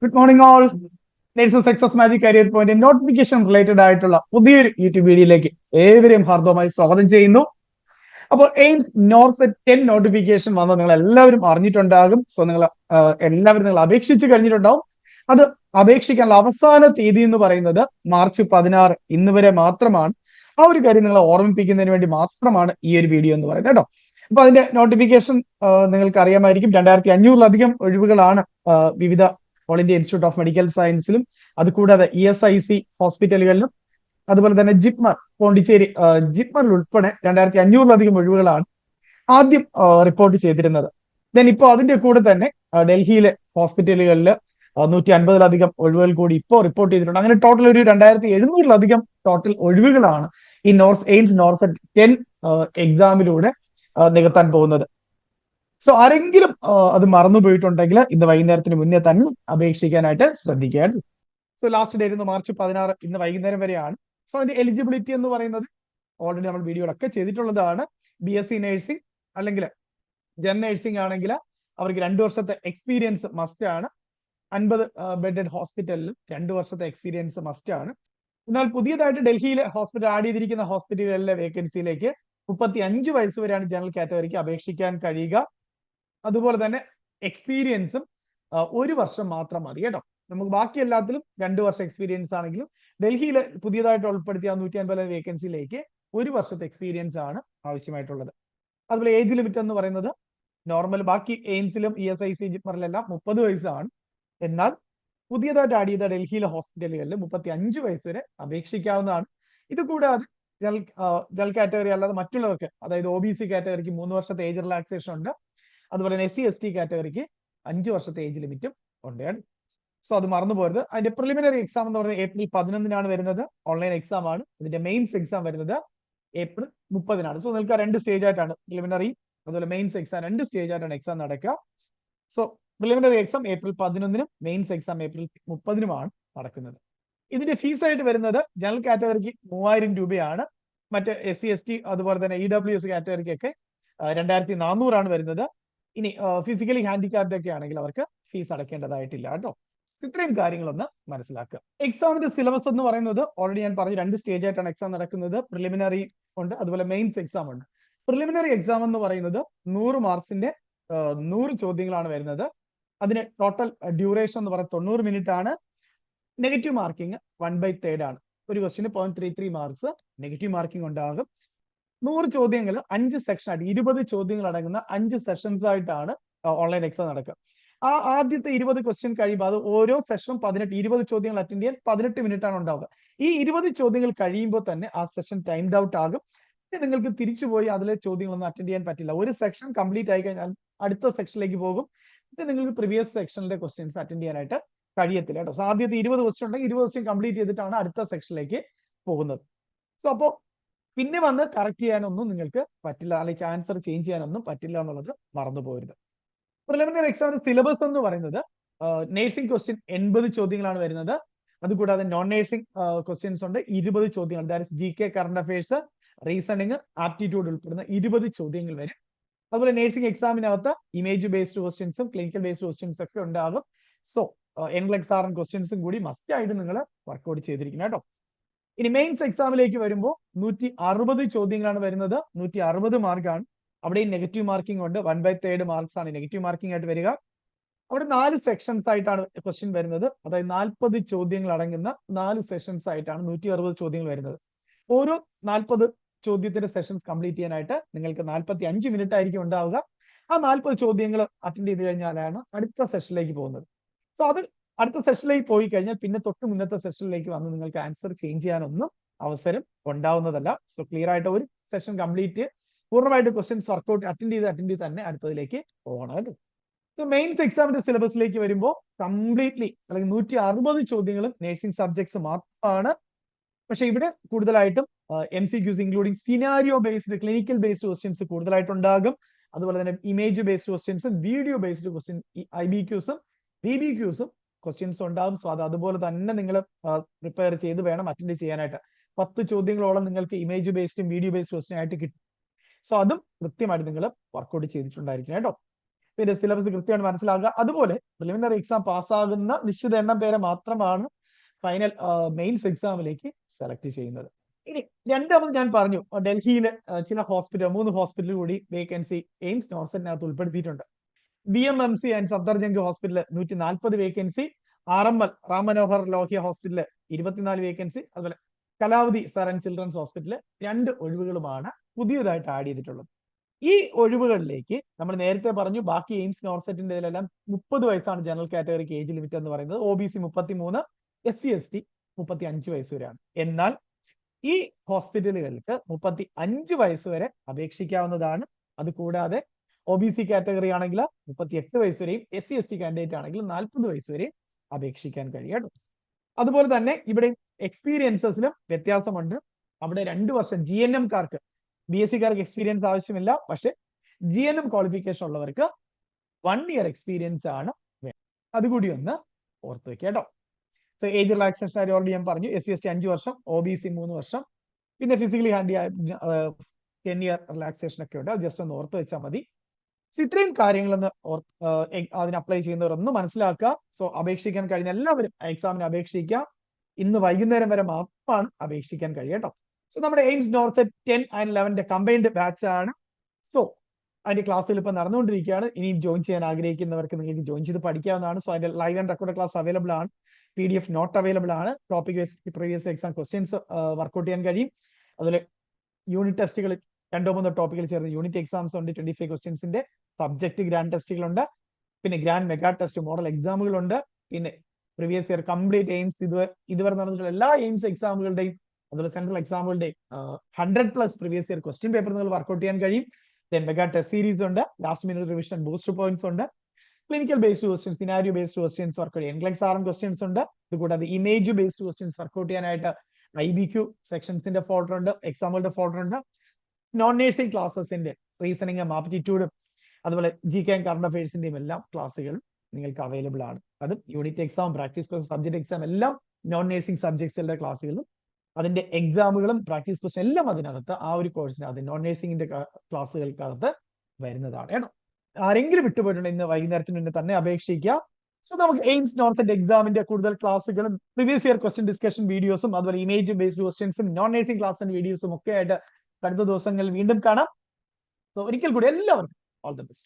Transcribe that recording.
Good morning all. Nurse success magic career point notification related ആയിട്ടുള്ള പുതിയൊരു YouTube വീഡിയോയിലേക്ക് ഏവരെയും ഹാർദവമായി സ്വാഗതം ചെയ്യുന്നു. അപ്പോൾ എയിംസ് നോർസെറ്റ് 10 നോട്ടിഫിക്കേഷൻ വന്ന് നിങ്ങൾ എല്ലാവരും അറിഞ്ഞിട്ടുണ്ടാകും. സോ എല്ലാവരും നിങ്ങൾ അപേക്ഷിച്ച് കഴിഞ്ഞിട്ടുണ്ടാവും. അത് അപേക്ഷിക്കാനുള്ള അവസാന തീയതി എന്ന് പറയുന്നത് മാർച്ച് 16 ഇന്ന് വരെ മാത്രമാണ്. ആ ഒരു കാര്യം നിങ്ങളെ ഓർമ്മിപ്പിക്കുന്നതിന് വേണ്ടി മാത്രമാണ് ഈ ഒരു വീഡിയോ എന്ന് പറയുന്നത് കേട്ടോ. അപ്പൊ അതിന്റെ നോട്ടിഫിക്കേഷൻ നിങ്ങൾക്ക് അറിയാമായിരിക്കും. 2500-ലധികം ഒഴിവുകളാണ് വിവിധ all India institute of medical സയൻസിലും അതുകൂടാതെ ESIC ഹോസ്പിറ്റലുകളിലും അതുപോലെ തന്നെ ജിപ്മർ പോണ്ടിച്ചേരി ജിപ്മറിൽ ഉൾപ്പെടെ 2500-ലധികം ഒഴിവുകളാണ് ആദ്യം റിപ്പോർട്ട് ചെയ്തിരുന്നത്. ദെൻ ഇപ്പോൾ അതിന്റെ കൂടെ തന്നെ ഡൽഹിയിലെ ഹോസ്പിറ്റലുകളിൽ 150-ലധികം ഒഴിവുകൾ കൂടി ഇപ്പോൾ റിപ്പോർട്ട് ചെയ്തിട്ടുണ്ട്. അങ്ങനെ ടോട്ടൽ ഒരു 2700-ലധികം ടോട്ടൽ ഒഴിവുകളാണ് ഈ എയിംസ് നോർസെറ്റ് 10 എക്സാമിലൂടെ നികത്താൻ പോകുന്നത്. സോ ആരെങ്കിലും അത് മറന്നുപോയിട്ടുണ്ടെങ്കിൽ ഇന്ന് വൈകുന്നേരത്തിന് മുന്നേ തന്നെ അപേക്ഷിക്കാനായിട്ട് ശ്രദ്ധിക്കുക. സോ ലാസ്റ്റ് ഡേറ്റ് മാർച്ച് 16 ഇന്ന് വൈകുന്നേരം വരെയാണ്. സോ അതിന്റെ എലിജിബിലിറ്റി എന്ന് പറയുന്നത് ഓൾറെഡി നമ്മൾ വീഡിയോകളൊക്കെ ചെയ്തിട്ടുള്ളതാണ്. BSc നഴ്സിംഗ് അല്ലെങ്കിൽ ജനറൽ നഴ്സിംഗ് ആണെങ്കിൽ അവർക്ക് 2 വർഷത്തെ എക്സ്പീരിയൻസ് മസ്റ്റ് ആണ്. 50 ബെഡഡ് ഹോസ്പിറ്റലിലും 2 വർഷത്തെ എക്സ്പീരിയൻസ് മസ്റ്റ് ആണ്. എന്നാൽ പുതിയതായിട്ട് ഡൽഹിയിലെ ഹോസ്പിറ്റൽ ആഡ് ചെയ്തിരിക്കുന്ന ഹോസ്പിറ്റലുകളിലെ വേക്കൻസിയിലേക്ക് 35 വയസ്സ് വരെയാണ് ജനറൽ കാറ്റഗറിക്ക് അപേക്ഷിക്കാൻ കഴിയുക. അതുപോലെ തന്നെ എക്സ്പീരിയൻസും 1 വർഷം മാത്രം മതി കേട്ടോ. നമുക്ക് ബാക്കി എല്ലാത്തിലും 2 വർഷം എക്സ്പീരിയൻസ് ആണെങ്കിലും ഡൽഹിയിൽ പുതിയതായിട്ട് ഉൾപ്പെടുത്തിയ 150 വേക്കൻസിയിലേക്ക് 1 വർഷത്തെ എക്സ്പീരിയൻസ് ആണ് ആവശ്യമായിട്ടുള്ളത്. അതുപോലെ ഏജ് ലിമിറ്റ് എന്ന് പറയുന്നത് നോർമൽ ബാക്കി എയിംസിലും ESIC ജിപ്മറിലെല്ലാം 30 വയസ്സാണ്. എന്നാൽ പുതിയതായിട്ട് ആഡ് ചെയ്ത ഡൽഹിയിലെ ഹോസ്പിറ്റലുകളിൽ 35 വയസ്സ് വരെ അപേക്ഷിക്കാവുന്നതാണ്. ഇത് കൂടാതെ ജനറൽ കാറ്റഗറി അല്ലാതെ മറ്റുള്ളവർക്ക്, അതായത് OBC കാറ്റഗറിക്ക് 3 വർഷത്തെ ഏജ് റിലാക്സേഷൻ ഉണ്ട്. അതുപോലെ തന്നെ SC/ST കാറ്റഗറിക്ക് 5 വർഷത്തെ ഏജ് ലിമിറ്റും ഉണ്ട്. സോ അത് മറന്നു പോരുത്. അതിന്റെ പ്രിലിമിനറി എക്സാം എന്ന് പറയുന്നത് ഏപ്രിൽ 11-നാണ് വരുന്നത്. ഓൺലൈൻ എക്സാം ആണ്. ഇതിന്റെ മെയിൻസ് എക്സാം വരുന്നത് ഏപ്രിൽ 30-നാണ്. സോ നിങ്ങൾക്ക് 2 സ്റ്റേജ് ആയിട്ടാണ് പ്രിലിമിനറി അതുപോലെ മെയിൻസ് എക്സാം 2 സ്റ്റേജ് ആയിട്ടാണ് എക്സാം നടക്കുക. സോ പ്രിലിമിനറി എക്സാം ഏപ്രിൽ 11-നും മെയിൻസ് എക്സാം ഏപ്രിൽ 30-നുമാണ് നടക്കുന്നത്. ഇതിന്റെ ഫീസ് ആയിട്ട് വരുന്നത് ജനറൽ കാറ്റഗറിക്ക് 3000 രൂപയാണ്. മറ്റ് SC/ST അതുപോലെ തന്നെ EWS കാറ്റഗറിക്കൊക്കെ 2400 വരുന്നത്. ഇനി ഫിസിക്കലി ഹാൻഡിക്യാപ്ഡ് ഒക്കെ ആണെങ്കിൽ അവർക്ക് ഫീസ് അടയ്ക്കേണ്ടതായിട്ടില്ല കേട്ടോ. ഇത്രയും കാര്യങ്ങളൊന്ന് മനസ്സിലാക്കുക. എക്സാമിന്റെ സിലബസ് എന്ന് പറയുന്നത് ഓൾറെഡി ഞാൻ പറഞ്ഞു, 2 സ്റ്റേജ് ആയിട്ടാണ് എക്സാം നടക്കുന്നത്. പ്രിലിമിനറി ഉണ്ട്, അതുപോലെ മെയിൻസ് എക്സാം ഉണ്ട്. പ്രിലിമിനറി എക്സാം എന്ന് പറയുന്നത് 100 മാർക്സിന്റെ 100 ചോദ്യങ്ങളാണ് വരുന്നത്. അതിന് ടോട്ടൽ ഡ്യൂറേഷൻ എന്ന് പറയുന്നത് 90 മിനിറ്റ് ആണ്. നെഗറ്റീവ് മാർക്കിംഗ് 1/3 ആണ്. ഒരു ക്വസ്റ്റിന് 0.33 മാർക്സ് നെഗറ്റീവ് മാർക്കിംഗ് ഉണ്ടാകും. 100 ചോദ്യങ്ങൾ 5 സെക്ഷൻ ആയിട്ട് 20 ചോദ്യങ്ങൾ അടങ്ങുന്ന 5 സെഷൻസ് ആയിട്ടാണ് ഓൺലൈൻ എക്സാം നടക്കുക. ആ ആദ്യത്തെ 20 ക്വസ്റ്റ്യൻ കഴിയുമ്പോൾ അത് ഓരോ സെഷനും 20 ചോദ്യങ്ങൾ അറ്റൻഡ് ചെയ്യാൻ 18 മിനിറ്റ് ആണ് ഉണ്ടാവുക. ഈ 20 ചോദ്യങ്ങൾ കഴിയുമ്പോൾ തന്നെ ആ സെഷൻ ടൈംഡ് ഔട്ട് ആകും. നിങ്ങൾക്ക് തിരിച്ചുപോയി അതിലെ ചോദ്യങ്ങളൊന്നും അറ്റൻഡ് ചെയ്യാൻ പറ്റില്ല. ഒരു സെക്ഷൻ കംപ്ലീറ്റ് ആയി കഴിഞ്ഞാൽ അടുത്ത സെക്ഷനിലേക്ക് പോകും. നിങ്ങൾക്ക് പ്രീവിയസ് സെക്ഷനിലെ ക്വസ്റ്റ്യൻസ് അറ്റൻഡ് ചെയ്യാനായിട്ട് കഴിയത്തില്ല കേട്ടോ. സോ ആദ്യത്തെ 20 ക്വസ്റ്റ്യൻ ഉണ്ടെങ്കിൽ 20 ക്വസ്റ്റ്യൻ കംപ്ലീറ്റ് ചെയ്തിട്ടാണ് അടുത്ത സെക്ഷനിലേക്ക് പോകുന്നത്. സോ അപ്പോൾ പിന്നെ വന്ന് കറക്റ്റ് ചെയ്യാനൊന്നും നിങ്ങൾക്ക് പറ്റില്ല, അല്ലെങ്കിൽ ആൻസർ ചേഞ്ച് ചെയ്യാനൊന്നും പറ്റില്ല എന്നുള്ളത് മറന്നു പോകരുത്. പ്രിലിമിനറി എക്സാമിന്റെ സിലബസ് എന്ന് പറയുന്നത് നേഴ്സിംഗ് ക്വസ്റ്റ്യൻ 80 ചോദ്യങ്ങളാണ് വരുന്നത്. അതുകൂടാതെ നോൺ നേഴ്സിംഗ് ക്വസ്റ്റ്യൻസ് ഉണ്ട് 20 ചോദ്യങ്ങൾ. That is GK, current affairs, reasoning, aptitude ഉൾപ്പെടുന്ന 20 ചോദ്യങ്ങൾ വരും. അതുപോലെ നേഴ്സിംഗ് എക്സാമിനകത്ത് ഇമേജ് ബേസ്ഡ് ക്വസ്റ്റ്യൻസും ക്ലിനിക്കൽ ബേസ്ഡ് ക്വസ്റ്റ്യൻസ് ഒക്കെ ഉണ്ടാകും. സോ NCLEX-RN ക്വസ്റ്റ്യൻസും കൂടി മസ്റ്റ് ആയിട്ട് നിങ്ങൾ വർക്ക്ഔട്ട് ചെയ്തിരിക്കണം കേട്ടോ. ഇനി മെയിൻസ് എക്സാമിലേക്ക് വരുമ്പോൾ 160 ചോദ്യങ്ങളാണ് വരുന്നത്. 160 മാർക്കാണ്. അവിടെയും നെഗറ്റീവ് മാർക്കിംഗ് ഉണ്ട്. 1/3 മാർക്സ് ആണ് നെഗറ്റീവ് മാർക്കിംഗ് ആയിട്ട് വരിക. അവിടെ 4 സെക്ഷൻസ് ആയിട്ടാണ് ക്വസ്റ്റ്യൻ വരുന്നത്. അതായത് 40 ചോദ്യങ്ങൾ അടങ്ങുന്ന 4 സെഷൻസ് ആയിട്ടാണ് 160 ചോദ്യങ്ങൾ വരുന്നത്. ഓരോ 40 ചോദ്യത്തിന്റെ സെഷൻസ് കംപ്ലീറ്റ് ചെയ്യാനായിട്ട് നിങ്ങൾക്ക് 45 മിനിറ്റ് ആയിരിക്കും ഉണ്ടാവുക. ആ 40 ചോദ്യങ്ങൾ അറ്റൻഡ് ചെയ്ത് കഴിഞ്ഞാലാണ് അടുത്ത സെഷനിലേക്ക് പോകുന്നത്. സോ അത് അടുത്ത സെഷനിലേക്ക് പോയി കഴിഞ്ഞാൽ പിന്നെ തൊട്ട് മുന്നത്തെ സെഷനിലേക്ക് വന്ന് നിങ്ങൾക്ക് ആൻസർ ചേഞ്ച് ചെയ്യാനൊന്നും അവസരം ഉണ്ടാവുന്നതല്ല. സോ ക്ലിയർ ആയിട്ട് ഒരു സെഷൻ കംപ്ലീറ്റ് പൂർണ്ണമായിട്ട് ക്വസ്റ്റ്യൻസ് വർക്ക്ഔട്ട് അറ്റൻഡ് ചെയ്ത് തന്നെ അടുത്തതിലേക്ക് പോകണം. സോ മെയിൻസ് എക്സാമിന്റെ സിലബസിലേക്ക് വരുമ്പോൾ കംപ്ലീറ്റ്ലി അല്ലെങ്കിൽ 160 ചോദ്യങ്ങളും നഴ്സിംഗ് സബ്ജക്ട്സ് മാത്രമാണ്. പക്ഷെ ഇവിടെ കൂടുതലായിട്ടും MCQs including scenario based clinical based questions കൂടുതലായിട്ടുണ്ടാകും. അതുപോലെ തന്നെ ഇമേജ് ബേസ്ഡ് ക്വസ്റ്റ്യൻസും വീഡിയോ ബേസ്ഡ് ക്വസ്റ്റ്യൻ IBQs-ഉം BBQs-ഉം ക്വസ്റ്റ്യൻസ് ഉണ്ടാകും. സോ അത് അതുപോലെ തന്നെ നിങ്ങൾ പ്രിപ്പയർ ചെയ്ത് വേണം അറ്റൻഡ് ചെയ്യാനായിട്ട്. 10 ചോദ്യങ്ങളോളം നിങ്ങൾക്ക് ഇമേജ് ബേസ്ഡും വീഡിയോ ബേസ്ഡ് ക്വസ്റ്റ്യൻ ആയിട്ട് കിട്ടും. സോ അതും കൃത്യമായിട്ട് നിങ്ങൾ വർക്ക്ഔട്ട് ചെയ്തിട്ടുണ്ടായിരിക്കണം കേട്ടോ. പിന്നെ സിലബസ് കൃത്യമായിട്ട് മനസ്സിലാക്കുക. അതുപോലെ പ്രിലിമിനറി എക്സാം പാസ്സാകുന്ന നിശ്ചിത എണ്ണം പേരെ മാത്രമാണ് ഫൈനൽ മെയിൻസ് എക്സാമിലേക്ക് സെലക്ട് ചെയ്യുന്നത്. ഇനി രണ്ടാമത് ഞാൻ പറഞ്ഞു ഡൽഹിയിൽ ചില ഹോസ്പിറ്റൽ 3 ഹോസ്പിറ്റൽ കൂടി വേക്കൻസി എയിംസ് നോർസെറ്റിനകത്ത് ഉൾപ്പെടുത്തിയിട്ടുണ്ട്. BMMC and Safdarjung hospital 140 vacancy, RML Ram Manohar Lohia hospital 24 vacancy, അതുപോലെ കലാവതി സർ ആൻഡ് ചിൽഡ്രൻസ് ഹോസ്പിറ്റൽ 2 ഒഴിവുകളുമാണ് പുതിയതായിട്ട് ആഡ് ചെയ്തിട്ടുള്ളത്. ഈ ഒഴിവുകളിലേക്ക് നമ്മൾ നേരത്തെ പറഞ്ഞു ബാക്കി എയിംസ് നോർസെറ്റിന്റെ ഇതിലെല്ലാം 30 വയസ്സാണ് ജനറൽ കാറ്റഗറിക്ക് ഏജ് ലിമിറ്റ് എന്ന് പറയുന്നത്. OBC 33, SC ST 35 വയസ്സ് വരെയാണ്. എന്നാൽ ഈ ഹോസ്പിറ്റലുകൾക്ക് 35 വയസ്സ് വരെ അപേക്ഷിക്കാവുന്നതാണ്. അത് കൂടാതെ OBC കാറ്റഗറി ആണെങ്കിൽ 38 വയസ്സ് വരെയും SC ST കാൻഡിഡേറ്റ് ആണെങ്കിൽ 40 വയസ്സ് വരെയും അപേക്ഷിക്കാൻ കഴിയും. അതുപോലെ തന്നെ ഇവിടെ എക്സ്പീരിയൻസസിലും വ്യത്യാസമുണ്ട്. അവിടെ 2 വർഷം GNM കാർക്ക് BSc കാർക്ക് എക്സ്പീരിയൻസ് ആവശ്യമില്ല. പക്ഷെ GNM ക്വാളിഫിക്കേഷൻ ഉള്ളവർക്ക് 1 ഇയർ എക്സ്പീരിയൻസ് ആണ് വേണം. അതുകൂടി ഒന്ന് ഓർത്ത് വെക്കുക കേട്ടോ. സോ ഏജ് റിലാക്സേഷൻ ഓൾറെഡി ഞാൻ പറഞ്ഞു. SC ST 5 വർഷം, OBC 3 വർഷം, പിന്നെ ഫിസിക്കലി ഹാൻഡി 10 ഇയർ റിലാക്സേഷൻ ഒക്കെ ഉണ്ട്. അത് ജസ്റ്റ് ഒന്ന് ഓർത്ത് വെച്ചാൽ മതി. ഇത്രയും കാര്യങ്ങളൊന്ന് അതിന് അപ്ലൈ ചെയ്യുന്നവരൊന്ന് മനസ്സിലാക്കുക. സോ അപേക്ഷിക്കാൻ കഴിഞ്ഞ എല്ലാവരും എക്സാമിന് അപേക്ഷിക്കുക. ഇന്ന് വൈകുന്നേരം വരെ മാത്രമാണ് അപേക്ഷിക്കാൻ കഴിയുക കേട്ടോ. സോ നമ്മുടെ AIIMS NORCET 10 and 11 combined batch ആണ്. സോ അതിന്റെ ക്ലാസ്സിൽ ഇപ്പൊ നടന്നുകൊണ്ടിരിക്കുകയാണ്. ഇനിയും ജോയിൻ ചെയ്യാൻ ആഗ്രഹിക്കുന്നവർക്ക് നിങ്ങൾക്ക് ജോയിൻ ചെയ്ത് പഠിക്കാവുന്നതാണ്. സോ അതിന്റെ live and record class available ആണ്. PDF നോട്ട് അവൈലബിൾ ആണ്. Topic wise previous exam questions work out ചെയ്യാൻ കഴിയും. അതുപോലെ യൂണിറ്റ് ടെസ്റ്റുകൾ 2-3 ടോപ്പിക്കിൽ ചേർന്ന് യൂണിറ്റ് എക്സാംസ് ഉണ്ട്. 25 ക്വസ്റ്റ്യൻസിന്റെ സബ്ജക്ട് ഗ്രാൻഡ് ടെസ്റ്റുകളുണ്ട്. പിന്നെ ഗ്രാൻഡ് മെഗാ ടെസ്റ്റ് മോഡൽ എക്സാമുകളുണ്ട്. പിന്നെ പ്രീവിയസ് ഇയർ കംപ്ലീറ്റ് എയിംസ് ഇതുവരെ നടന്നിട്ടുള്ള എല്ലാ എയിംസ് എക്സാമുകളുടെയും അതുപോലെ സെൻട്രൽ എക്സാമുകളുടെയും 100+ പ്രീവിയസ് ഇയർ ക്വസ്റ്റ്യൻ പേപ്പർ നിങ്ങൾ വർക്ക്ഔട്ട് ചെയ്യാൻ കഴിയും. മെഗാ ടെസ്റ്റ് സീരീസ് ഉണ്ട്. Last minute revision booster points ഉണ്ട്. Clinical based questions, scenario based questions work out ചെയ്യാൻ NCLEX RM ക്വസ്റ്റ്യൻസ് ഉണ്ട്. ഇതുകൂടാതെ ഇമേജ് ബേസ്ഡ് ക്വസ്റ്റ്യൻസ് വർക്ക്ഔട്ട് ചെയ്യാനായിട്ട് IBQ സെക്ഷൻസിന്റെ ഫോൾഡർ ഉണ്ട്, എക്സാമുകളുടെ ഫോൾഡർ ഉണ്ട്. നോൺ നേഴ്സിംഗ് ക്ലാസ്സസിന്റെ റീസണിങ്ങും ആപ്റ്റിറ്റ്യൂഡും അതുപോലെ GK ആൻഡ് കറണ്ട് അഫയേഴ്സിന്റെയും എല്ലാം ക്ലാസ്സുകൾ നിങ്ങൾക്ക് അവൈലബിൾ ആണ്. അതും unit exam, practice question, subject exam എല്ലാം നോൺ നേഴ്സിംഗ് സബ്ജക്ട്സുകളുടെ ക്ലാസ്സുകളും അതിന്റെ എക്സാമുകളും പ്രാക്ടീസ് ക്വസ്റ്റ്യൻ എല്ലാം അതിനകത്ത് ആ ഒരു കോഴ്സിനകത്ത് നോൺ നേഴ്സിംഗിന്റെ ക്ലാസ്സുകൾക്കകത്ത് വരുന്നതാണ് കേട്ടോ. ആരെങ്കിലും വിട്ടുപോയിട്ടുണ്ടെങ്കിൽ ഇന്ന് വൈകുന്നേരത്തിന് മുന്നേ തന്നെ അപേക്ഷിക്കുക. സോ നമുക്ക് എയിംസ് നോർസെറ്റ് എക്സാമിന്റെ കൂടുതൽ ക്ലാസ്സുകളും പ്രീവിയസ് ഇയർ ക്വസ്റ്റ്യൻ ഡിസ്കഷൻ വീഡിയോസും അതുപോലെ ഇമേജ് ബേസ്ഡ് ക്വസ്റ്റ്യൻസും നോൺ നേഴ്സിംഗ് ക്ലാസ്സിന്റെ വീഡിയോസും ഒക്കെ ആയിട്ട് അടുത്ത ദിവസങ്ങളിൽ വീണ്ടും കാണാം. സോ ഒരിക്കൽ കൂടി എല്ലാവർക്കും ഓൾ ദി ബെസ്റ്റ്.